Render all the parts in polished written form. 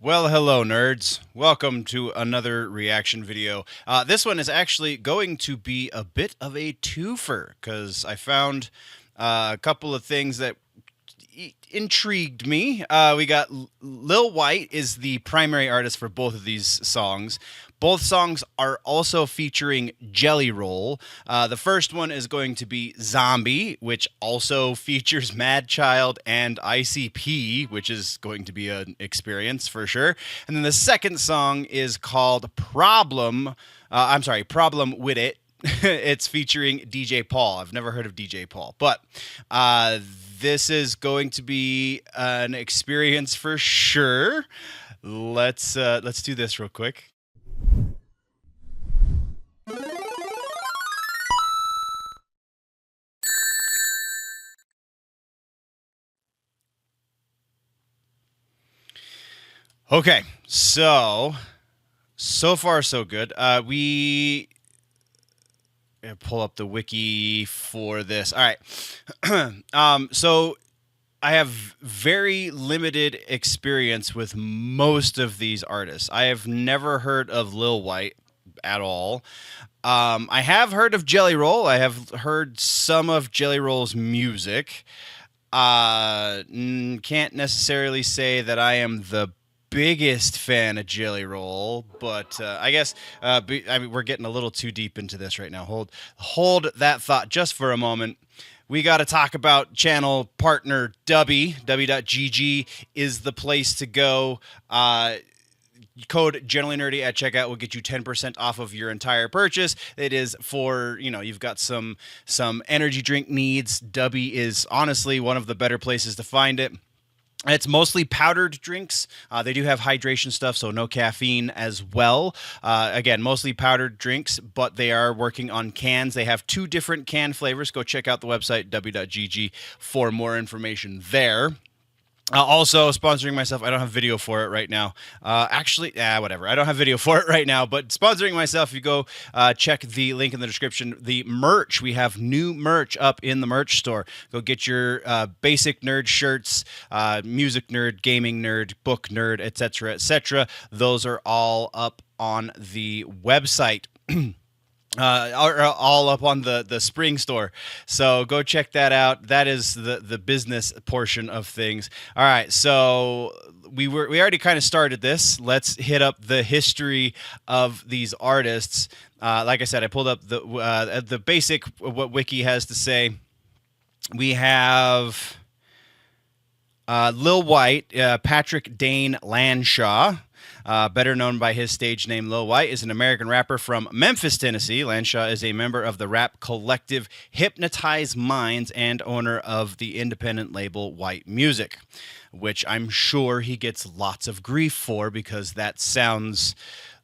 Well, hello, nerds. Welcome to another reaction video. This one is actually going to be a bit of a twofer because I found a couple of things that intrigued me. We got Lil Wyte is the primary artist for both of these songs. Both songs are also featuring Jelly Roll. The first one is going to be Zombie, which also features Mad Child and ICP, which is going to be an experience for sure. And then the second song is called Problem With It. It's featuring DJ Paul. I've never heard of DJ Paul, but this is going to be an experience for sure. Let's do this real quick. Okay, so far so good. We pull up the wiki for this. All right. So I have very limited experience with most of these artists. I have never heard of Lil Wyte at all. I have heard of Jelly Roll. I have heard some of Jelly Roll's music. Can't necessarily say that I am the biggest fan of Jelly Roll, but I guess we're getting a little too deep into this right now. Hold that thought just for a moment. We got to talk about channel partner Dubby. Dubby.gg is the place to go. Code Generally Nerdy at checkout will get you 10% off of your entire purchase. It is for, you've got some energy drink needs. Dubby is honestly one of the better places to find it. It's mostly powdered drinks. They do have hydration stuff, so no caffeine as well. Again, mostly powdered drinks, but they are working on cans. They have 2 different can flavors. Go check out the website, w.gg, for more information there. Also, sponsoring myself. I don't have video for it right now. Whatever. I don't have video for it right now, but sponsoring myself, if you go check the link in the description. The merch, we have new merch up in the merch store. Go get your basic nerd shirts, music nerd, gaming nerd, book nerd, etc., etc. Those are all up on the website. Are all up on the spring store, so go check that out. That is the business portion of things. All right, so we already kind of started this. Let's hit up the history of these artists. Like I said, I pulled up the basic what wiki has to say. We have Lil Wyte, Patrick Dane Lanshaw. Better known by his stage name Lil Wyte, is an American rapper from Memphis, Tennessee. Lanshaw is a member of the rap collective Hypnotize Minds and owner of the independent label White Music, which I'm sure he gets lots of grief for because that sounds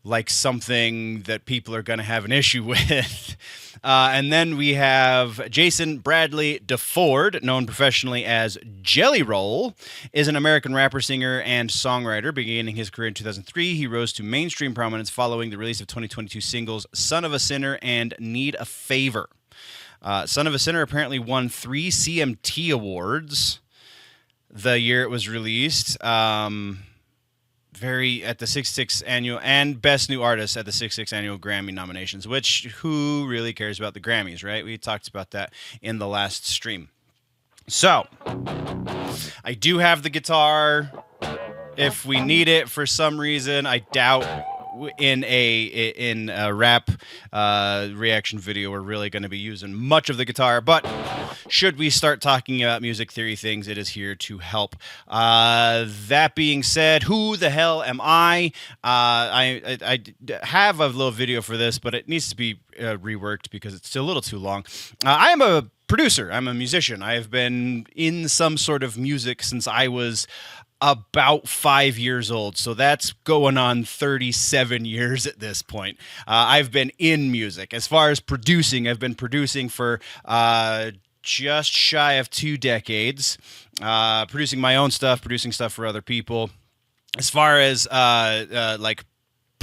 like something that people are going to have an issue with. And then we have Jason Bradley DeFord, known professionally as Jelly Roll, is an American rapper, singer, and songwriter. Beginning his career in 2003, he rose to mainstream prominence following the release of 2022 singles Son of a Sinner and Need a Favor. Son of a Sinner apparently won 3 CMT awards the year it was released. At the 66th annual, and Best New Artist at the 66th annual Grammy nominations, which who really cares about the Grammys, right? We talked about that in the last stream. So I do have the guitar if we need it for some reason. I doubt in a rap reaction video we're really going to be using much of the guitar, but should we start talking about music theory things, it is here to help. That being said, who the hell am I? I have a little video for this, but it needs to be reworked because it's still a little too long. I am a producer. I'm a musician. I have been in some sort of music since I was about 5 years old, so that's going on 37 years at this point. I've been in music. As far as producing, I've been producing for just shy of 2 decades, producing my own stuff, producing stuff for other people. As far as like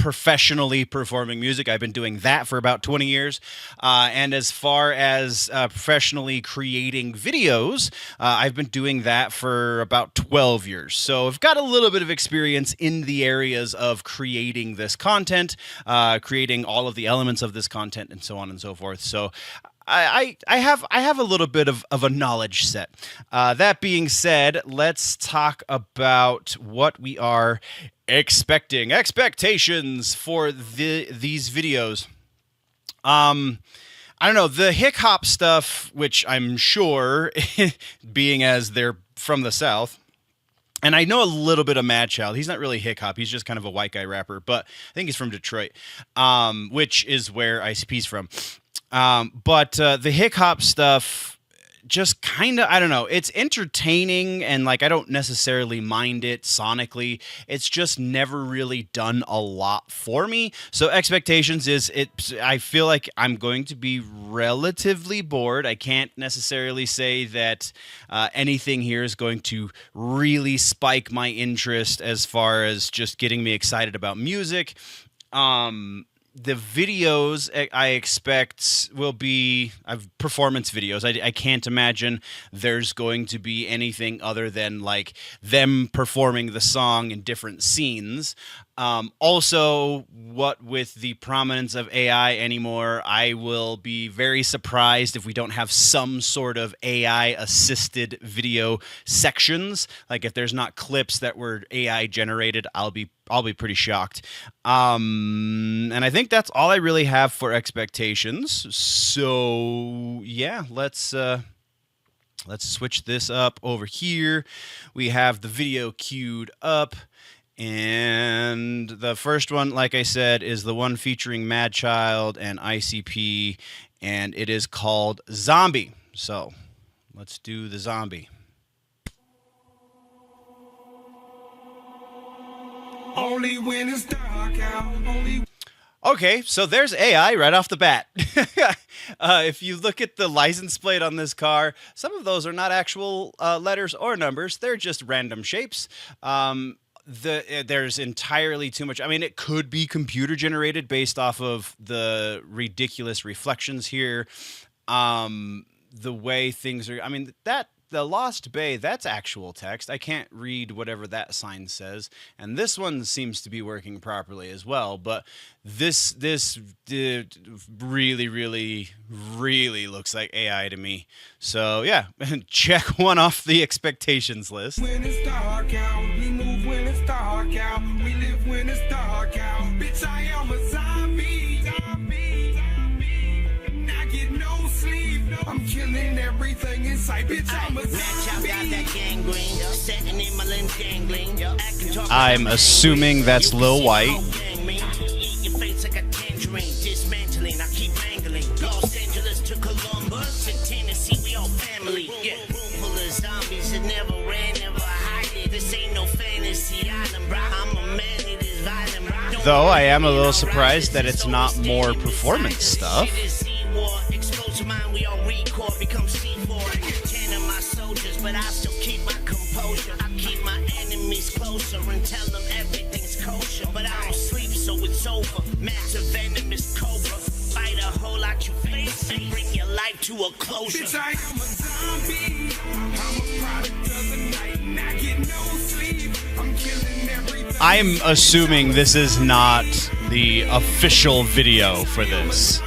professionally performing music. I've been doing that for about 20 years. And as far as professionally creating videos, I've been doing that for about 12 years. So I've got a little bit of experience in the areas of creating this content, creating all of the elements of this content, and so on and so forth. So I have a little bit of a knowledge set. That being said, let's talk about what we are expecting. Expectations for these videos. I don't know, the hick hop stuff, which I'm sure, being as they're from the South, and I know a little bit of Mad Child. He's not really hick hop. He's just kind of a white guy rapper, but I think he's from Detroit, which is where ICP's from. But the hick hop stuff, just kind of, I don't know, it's entertaining, and like I don't necessarily mind it sonically. It's just never really done a lot for me. So expectations is I feel like I'm going to be relatively bored. I can't necessarily say that anything here is going to really spike my interest as far as just getting me excited about music. The videos I expect will be performance videos. I can't imagine there's going to be anything other than like them performing the song in different scenes. Also, what with the prominence of AI anymore, I will be very surprised if we don't have some sort of AI-assisted video sections. Like if there's not clips that were AI generated, I'll be pretty shocked. And I think that's all I really have for expectations. So yeah, let's switch this up over here. We have the video queued up. And the first one, like I said, is the one featuring Mad Child and ICP, and it is called Zombie. So let's do the Zombie. Only when it's dark out. Okay, so there's AI right off the bat. If you look at the license plate on this car, some of those are not actual letters or numbers. They're just random shapes. There's entirely too much. I mean, it could be computer generated based off of the ridiculous reflections here. The way things are, I mean, the Lost Bay, that's actual text. I can't read whatever that sign says. And this one seems to be working properly as well. But this really, really, really looks like AI to me. So yeah, check one off the expectations list. When it's dark out, we move when it's dark out. We live when it's dark out. Bitch, I am a zombie. I get no sleep. I'm killing everything inside. Bitch, I'm a zombie. I'm assuming that's Lil Wyte. Though I am a little surprised that it's not more performance stuff. But I still keep my composure. I keep my enemies closer and tell them everything's kosher. But I don't sleep, so it's over. Massive venomous cobra. Bite a hole out your face and bring your life to a closure. Bitch, I am a zombie. I'm a product of the night and I get no sleep. I'm killing everything. I'm assuming this is not the official video for this.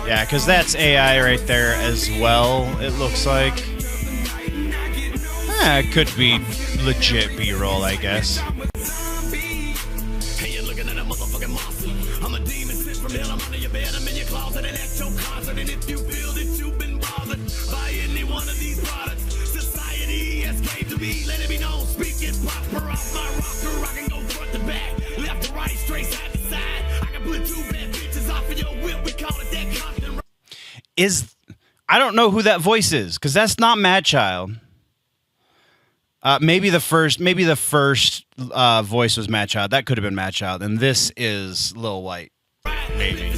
Yeah, because that's AI right there as well, it looks like. It could be legit B-roll, I guess. Hey, you're looking at a motherfucking monster. I'm a demon sent from hell. I'm under your bed. I'm in your closet and at your concert. And if you feel that you've been bothered by any one of these products, society has came to me. Let it be known. Speak it proper off my rocker. I can go front to back, left to right, straight side to side. I can put two bad bitches off of your whip. We call it that constant. I don't know who that voice is, because that's not Mad Child. Maybe the first voice was Mad Child. That could have been Mad Child, and this is Lil Wyte. Maybe.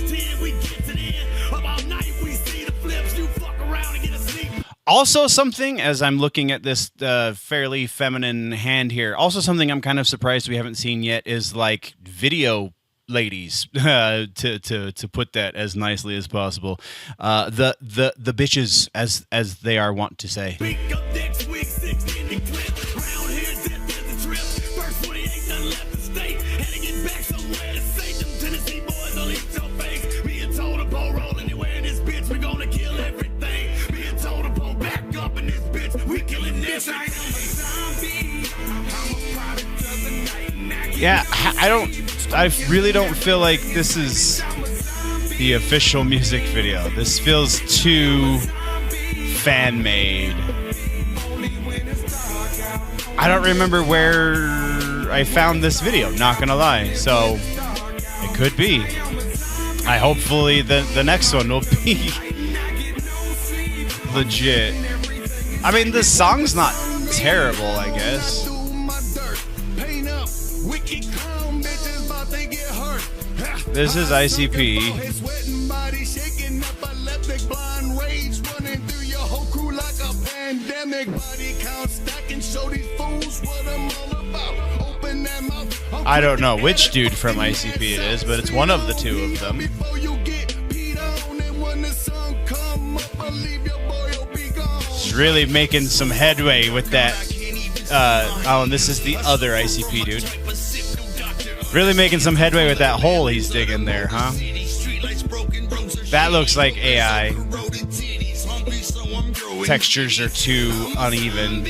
Also, something, as I'm looking at this fairly feminine hand here, also something I'm kind of surprised we haven't seen yet is like video ladies, to put that as nicely as possible. The bitches, as they are wont to say. Yeah, I really don't feel like this is the official music video. This feels too fan made. I don't remember where I found this video, not gonna lie. So it could be. Hopefully the next one will be legit. I mean, this song's not terrible, I guess. This is ICP. I don't know which dude from ICP it is, but it's one of the two of them. He's really making some headway with that. Oh, and this is the other ICP dude. Really making some headway with that hole he's digging there, huh? That looks like AI. Textures are too uneven.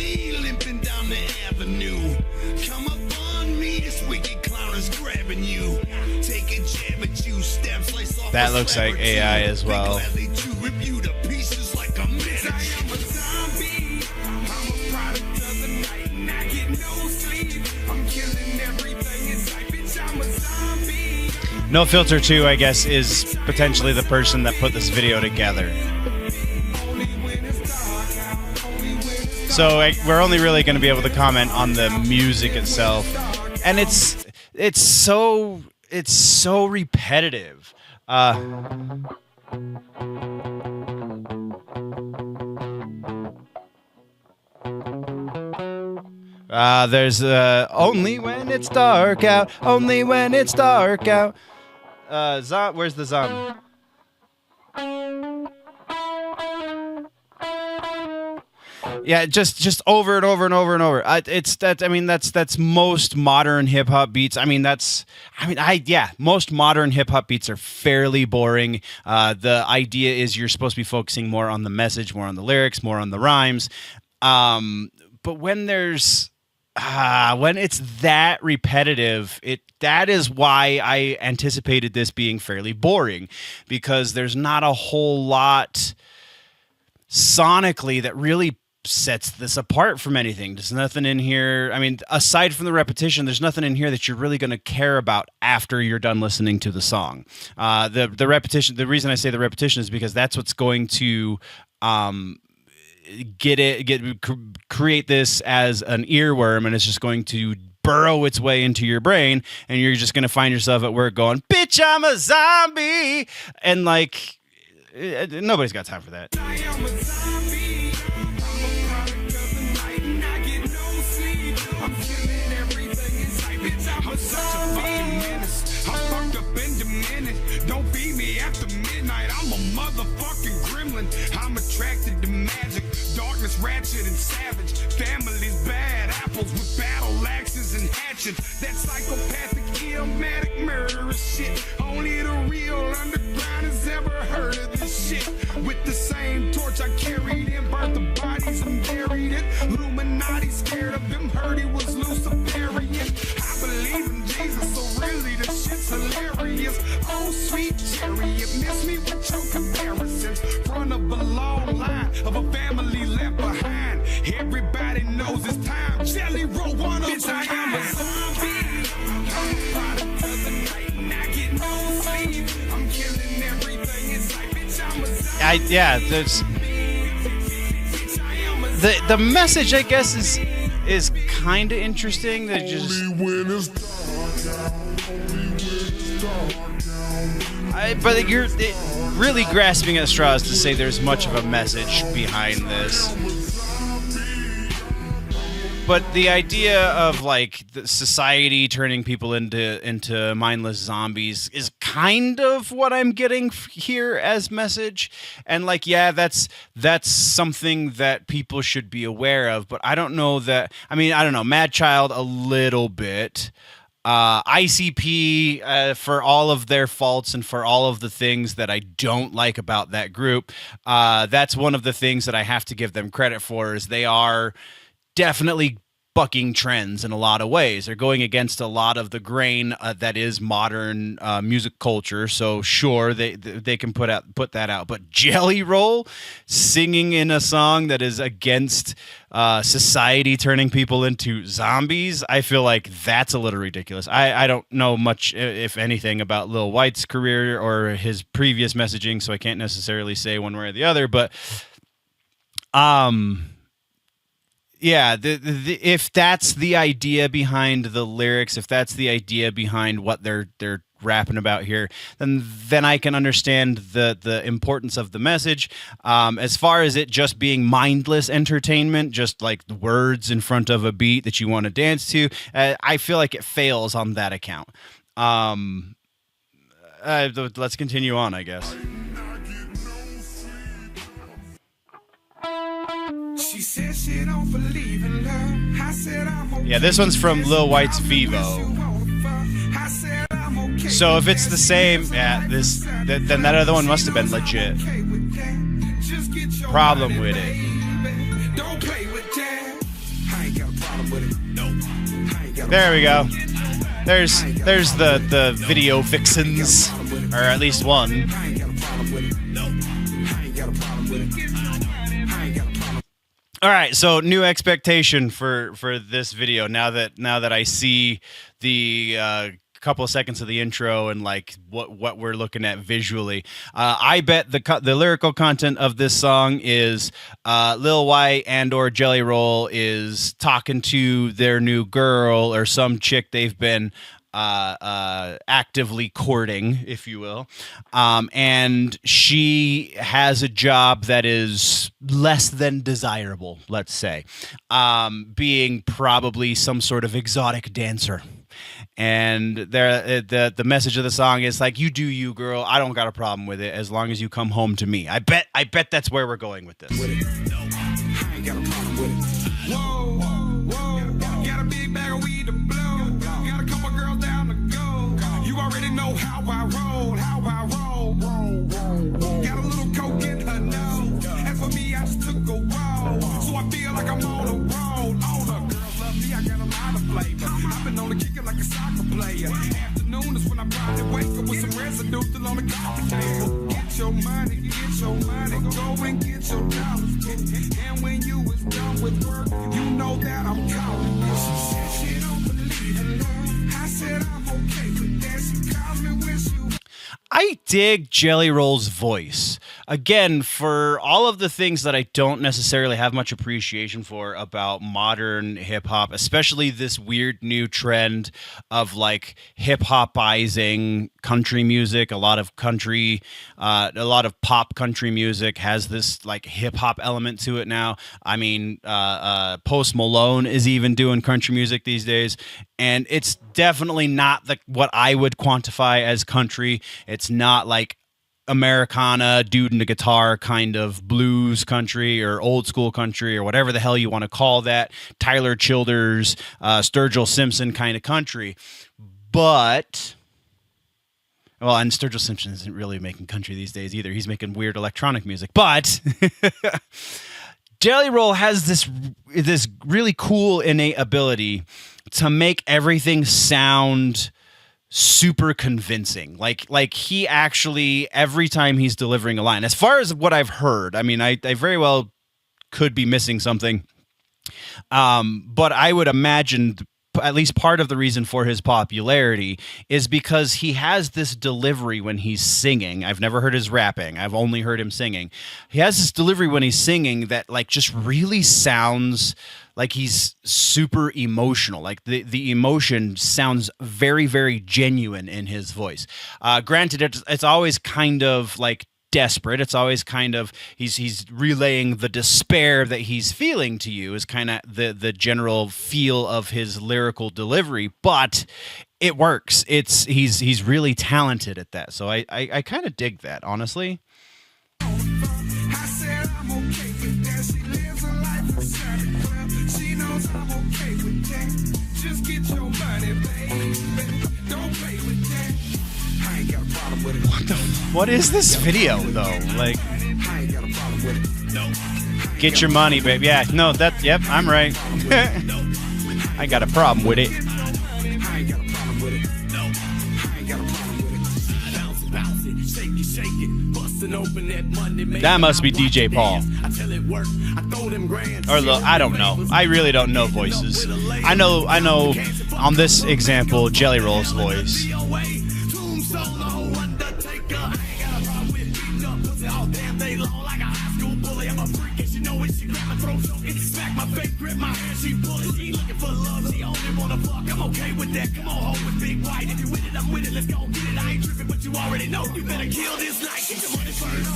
That looks like AI as well. No Filter 2, I guess, is potentially the person that put this video together. So we're only really going to be able to comment on the music itself, and it's so repetitive. There's only when it's dark out, only when it's dark out. Where's the Zom? Yeah, just over and over and over and over. That's most modern hip hop beats. Most modern hip hop beats are fairly boring. The idea is you're supposed to be focusing more on the message, more on the lyrics, more on the rhymes. But when it's that repetitive, that is why I anticipated this being fairly boring, because there's not a whole lot sonically that really sets this apart from anything. There's nothing in here. I mean, aside from the repetition, there's nothing in here that you're really going to care about after you're done listening to the song. The repetition. The reason I say the repetition is because that's what's going to create this as an earworm, and it's just going to burrow its way into your brain, and you're just going to find yourself at work going, "Bitch, I'm a zombie," and like nobody's got time for that. Don't feed me after midnight. I'm a motherfucking gremlin. I'm attracted to magic, darkness, ratchet, and savage. Families, bad apples with battle axes and hatchets. That psychopathic, illmatic, murderous shit. Only the real underground has ever heard of this shit. With the same torch I carried and burnt the bodies and buried it. Illuminati scared of him, heard he was Luciferian. I believe in Jesus, so really the shit's hilarious. Oh, sweet chariot, miss me with your comparisons. Front of a long line of a family left behind. Everybody knows it's time. Jelly roll one of bitch, I am a zombie. I'm a product of the night and I get no sleep. I'm killing everything inside. Bitch, I'm a zombie. There's the message, I guess, is kind of interesting. That just But you're really grasping at straws to say there's much of a message behind this. But the idea of like the society turning people into mindless zombies is kind of what I'm getting here as message. And like, yeah, that's something that people should be aware of. But I don't know that. I mean, I don't know. Mad Child a little bit. ICP, for all of their faults and for all of the things that I don't like about that group, that's one of the things that I have to give them credit for, is they are definitely bucking trends in a lot of ways. They're going against a lot of the grain that is modern music culture. So sure, they can put that out. But Jelly Roll singing in a song that is against society turning people into zombies, I feel like that's a little ridiculous. I don't know much, if anything, about Lil Wyte's career or his previous messaging, so I can't necessarily say one way or the other. But yeah, if that's the idea behind the lyrics, if that's the idea behind what they're rapping about here, then I can understand the importance of the message. As far as it just being mindless entertainment, just like the words in front of a beat that you want to dance to, I feel like it fails on that account. Let's continue on, I guess. She said she don't believe in love. I said I'm okay. Yeah, this one's from Lil Wyte's Vivo. So if it's the same, yeah, then that other one must have been legit. Problem with it. There we go. There's the video vixens, or at least one. All right, so new expectation for this video now that I see the couple of seconds of the intro and like what we're looking at visually. I bet the lyrical content of this song is Lil Wyte and or Jelly Roll is talking to their new girl or some chick they've been actively courting, if you will, and she has a job that is less than desirable, let's say, being probably some sort of exotic dancer. And the message of the song is like, you do you, girl. I don't got a problem with it as long as you come home to me. I bet that's where we're going with this. I ain't got a problem with it. Whoa, whoa, got a big bag of weed to blow. Got a couple girls down to go. You already know how I roll. Got a little coke in her nose. As for me, I just took a roll. So I feel like I'm on a roll. All the girls love me, I got a lot of flavor. I've been on the kicker like a soccer player. Afternoon is when I probably wake up with some residue still on the coffee table. Get your money, go and get your dollars. And when you was done with work, you know that I'm calling. She said she don't believe in love. I said I'm okay with that. She calls me when she. I dig Jelly Roll's voice. Again, for all of the things that I don't necessarily have much appreciation for about modern hip hop, especially this weird new trend of like hip hopizing country music. A lot of pop country music has this like hip hop element to it now. I mean, Post Malone is even doing country music these days, and it's definitely not what I would quantify as country. It's not like Americana, dude in a guitar kind of blues country or old school country or whatever the hell you want to call that. Tyler Childers, Sturgill Simpson kind of country. But, well, and Sturgill Simpson isn't really making country these days either. He's making weird electronic music. But Jelly Roll has this really cool innate ability to make everything sound super convincing. Like he actually, every time he's delivering a line, as far as what I've heard, I mean, I very well could be missing something, but I would imagine at least part of the reason for his popularity is because he has this delivery when he's singing. I've never heard his rapping. I've only heard him singing. He has this delivery when he's singing that like just really sounds like he's super emotional. Like the emotion sounds very, very genuine in his voice. Granted, it's always kind of like desperate. It's always kind of he's relaying the despair that he's feeling to you is kind of the general feel of his lyrical delivery, but it works. He's really talented at that. So I kind of dig that, honestly. I said I'm okay with that. She lives a life inside the club. She knows I'm okay with that. Just get your money, baby. Don't play with that. I ain't got a problem with it. What is this video though? Like, I ain't got a problem with it. No. get your money, baby. Yeah, no, yep, I'm right. I got a problem with it. I ain't got a problem with it. No. I ain't got a problem with it. Bounce it, shake it, busting open that Monday. That must be DJ Paul. I tell it work. I throw them grand. Or I don't know. I really don't know voices. I know on this example, Jelly Roll's voice. I'm okay with that. Come on, home with Big White. If you with it, I'm with it. Let's go get it. I ain't tripping, but you already know. You better kill this night. Get your money first.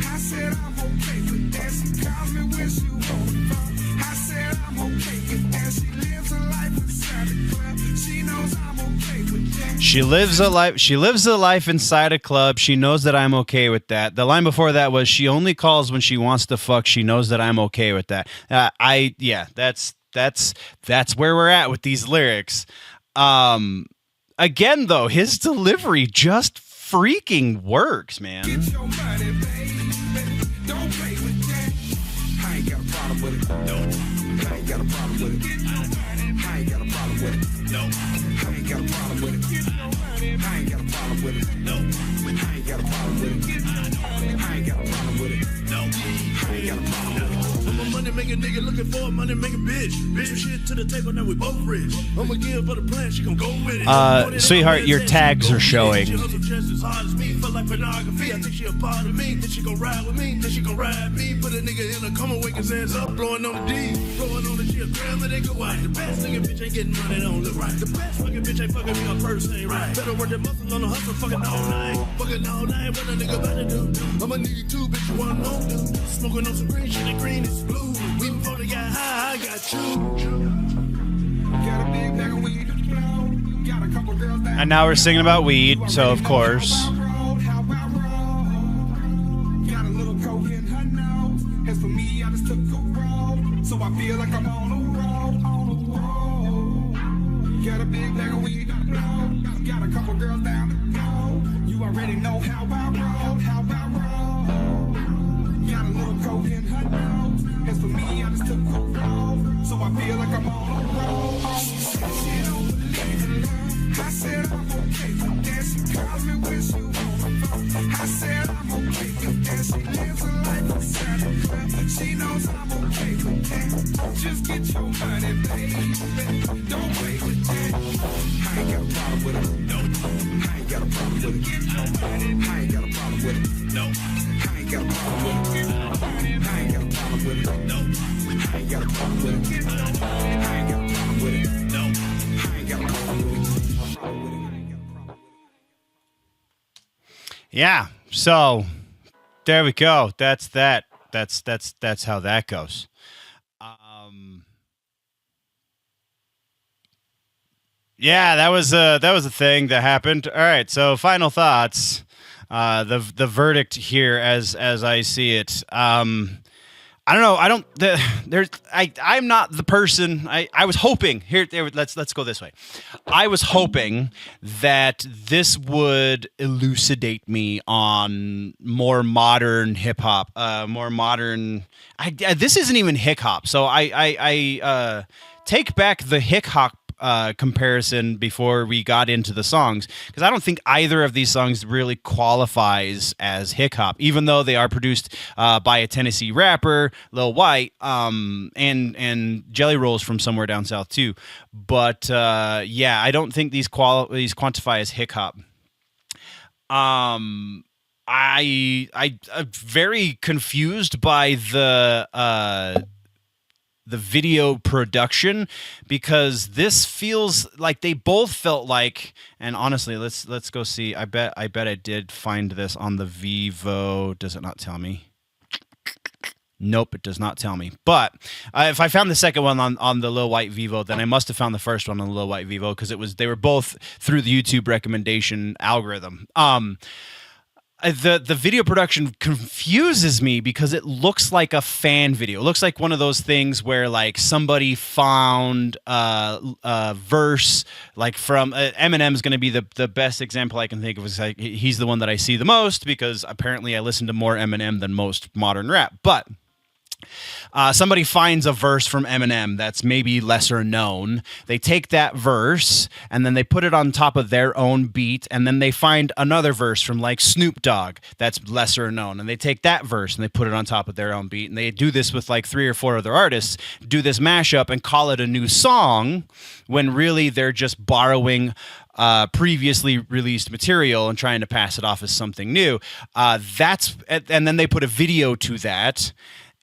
I said I'm okay with that. She calls me when she wants. I said I'm okay with that. She lives a life inside the club. She knows I'm okay with that. She lives a life inside a club. She knows that I'm okay with that. The line before that was, she only calls when she wants to fuck. She knows that I'm okay with that. That's where we're at with these lyrics. Again, though, his delivery just freaking works, man. Get your money, baby. Don't play with that. I ain't got a problem with it. No. I ain't got a problem with it. I ain't got a problem with it. No. I ain't got a problem with it. I ain't got a problem with it. No. I ain't got a problem with it. I ain't got a problem with it. No. I ain't got a problem with it. I'm a money making nigga looking for a money making bitch. Bitch with shit to the table, now we both rich. I'ma give her the plan, she gon' go with it. Sweetheart, your tags are showing. She hustle just as hard as me, feel like pornography. I think she a part of me. Then she gon' ride with me. Then she gon' ride me. Put a nigga in a coma, wake his ass up, blowing on the D. Blowing on the G, a gram, and they go out. The best nigga bitch ain't getting money, don't look right. The best fucking bitch ain't fucking me, her purse ain't right. Better work that muscle on the hustle, fucking all night. Fucking all night, what a nigga about to do? I'ma need two, bitch, you want no do. Smoking on some green shit, and green is blue. We before they got high, I got you. Got a big bag of weed, got a couple girls down. And now we're singing about weed, so of course. Got a little coke in her nose. As for me, I just took a roll, so I feel like I'm on a roll, on a roll. Got a big bag of weed, got a couple girls down the road. You already know how I roll, how I roll. Got a little coke in her nose. As for me, I just took a roll, so I feel like I'm on a roll. She don't believe in love. I said I'm okay with that. She calls me when she wants. I said I'm okay with that. She lives a life inside the club. She knows I'm okay with that. Just get your money, baby. Don't play with that. I ain't got a problem with it. No. I ain't got a problem with it. Get your money. I ain't got a problem with it. No. I ain't got a problem with it. I ain't got a problem with it. No. I ain't got a problem with it. I ain't got a problem with it. No. I ain't got a problem with it. Yeah. So there we go. That's that. That's how that goes. Yeah, that was a thing that happened. All right. So final thoughts. The verdict here, as I see it. I don't know. I'm not the person. I was hoping here. Let's go this way. I was hoping that this would elucidate me on more modern hip hop, more modern. This isn't even hip hop. So I take back the hip hop comparison before we got into the songs, because I don't think either of these songs really qualifies as hip hop, even though they are produced by a Tennessee rapper, Lil Wyte, and Jelly Rolls from somewhere down south too. But yeah, I don't think these quantify as hip hop. I'm very confused by the the video production, because this feels like they both felt like, and honestly, let's go see. I bet I did find this on the Vivo. Does it not tell me? Nope, it does not tell me. But if I found the second one on the Lil Wyte Vivo, then I must have found the first one on the Lil Wyte Vivo, because they were both through the YouTube recommendation algorithm. The video production confuses me because it looks like a fan video. It looks like one of those things where like somebody found a verse, like from Eminem's going to be the best example I can think of. Is like, he's the one that I see the most because apparently I listen to more Eminem than most modern rap. But somebody finds a verse from Eminem that's maybe lesser known. They take that verse and then they put it on top of their own beat, and then they find another verse from like Snoop Dogg that's lesser known, and they take that verse and they put it on top of their own beat, and they do this with like 3 or 4 other artists, do this mashup and call it a new song, when really they're just borrowing previously released material and trying to pass it off as something new. And then they put a video to that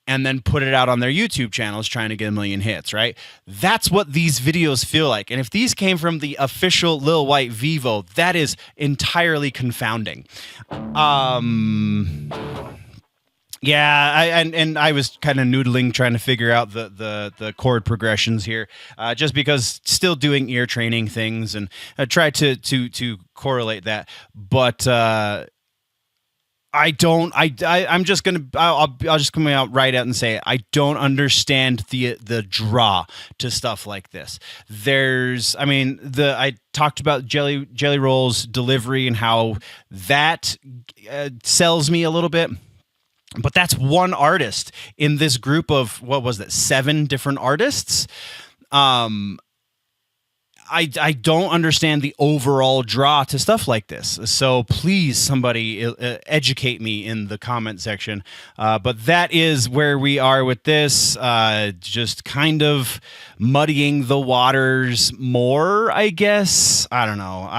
and then put it out on their YouTube channels trying to get 1 million hits, right? That's what these videos feel like. And if these came from the official Lil Wyte Vivo, that is entirely confounding. Yeah, I was kind of noodling trying to figure out the chord progressions here, just because still doing ear training things, and I tried to correlate that, but I'm just gonna I'll just come out right out and say I don't understand the draw to stuff like this. I talked about Jelly Roll's delivery and how that sells me a little bit. But that's one artist in this group of, what was that, 7 different artists. I don't understand the overall draw to stuff like this. So please, somebody educate me in the comment section. But that is where we are with this. Just kind of muddying the waters more, I guess. I don't know.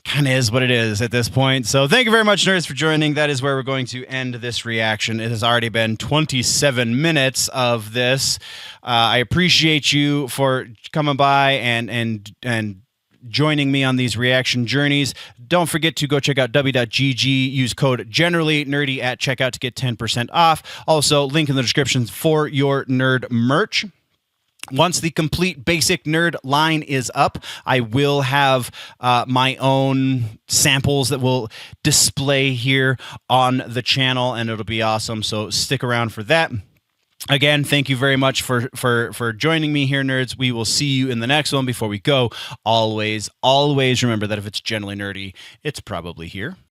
Kind of is what it is at this point. So thank you very much, nerds, for joining. That is where we're going to end this reaction. It has already been 27 minutes of this. I appreciate you for coming by and joining me on these reaction journeys. Don't forget to go check out w.gg. Use code GenerallyNerdy at checkout to get 10% off. Also, link in the description for your nerd merch. Once the complete basic nerd line is up, I will have my own samples that will display here on the channel, and it'll be awesome. So stick around for that. Again, thank you very much for joining me here, nerds. We will see you in the next one. Before we go, always remember that if it's generally nerdy, it's probably here.